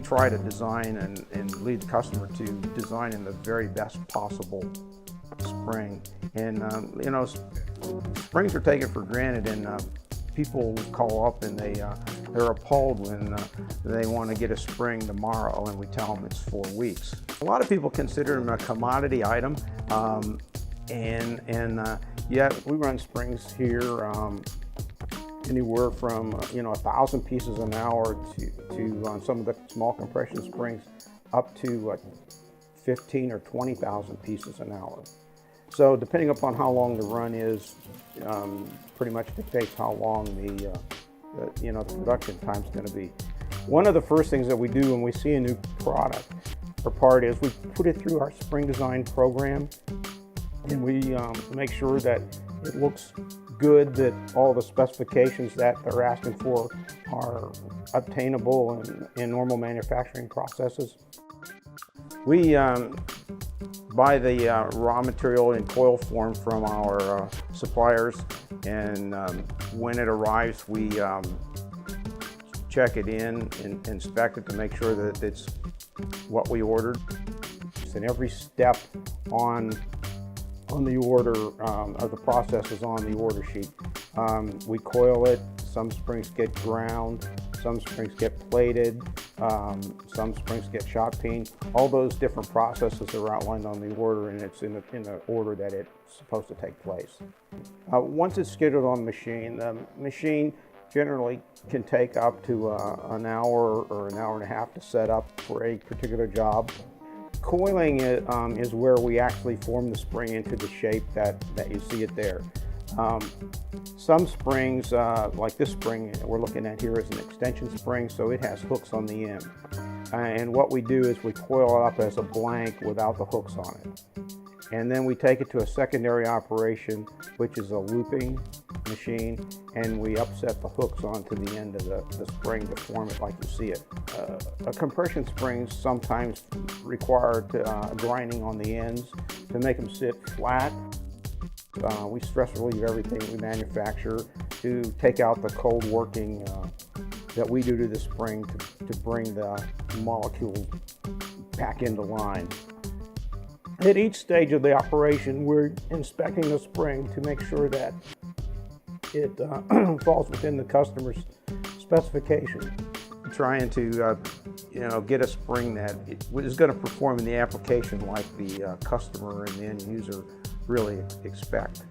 try to design and lead the customer to design in the very best possible spring. And you know, springs are taken for granted, and people call up and they're appalled when they want to get a spring tomorrow, and we tell them it's 4 weeks. A lot of people consider them a commodity item, yet we run springs here anywhere from 1,000 pieces an hour to on some of the small compression springs up to 15 or 20,000 pieces an hour. So depending upon how long the run is, pretty much dictates how long the production time is going to be. One of the first things that we do when we see a new product or part is we put it through our spring design program, and we make sure that it looks good, that all the specifications that they're asking for are obtainable in normal manufacturing processes. We buy the raw material in coil form from our suppliers, and when it arrives, we check it in and inspect it to make sure that it's what we ordered. And every step on the order of the process is on the order sheet. We coil it. Some springs get ground, some springs get plated, some springs get shot peened. All those different processes are outlined on the order, and it's in the order that it's supposed to take place. Once it's scheduled on the machine generally can take up to an hour or an hour and a half to set up for a particular job. Coiling is where we actually form the spring into the shape that you see it there. Some springs, like this spring we're looking at here, is an extension spring, so it has hooks on the end. And what we do is we coil it up as a blank without the hooks on it. And then we take it to a secondary operation, which is a looping machine, and we upset the hooks onto the end of the spring to form it like you see it. A compression springs sometimes require grinding on the ends to make them sit flat. We stress relieve everything we manufacture to take out the cold working that we do to the spring to bring the molecules back into line. At each stage of the operation, we're inspecting the spring to make sure that it falls within the customer's specification. Trying to get a spring that is going to perform in the application like the customer and the end user really expect.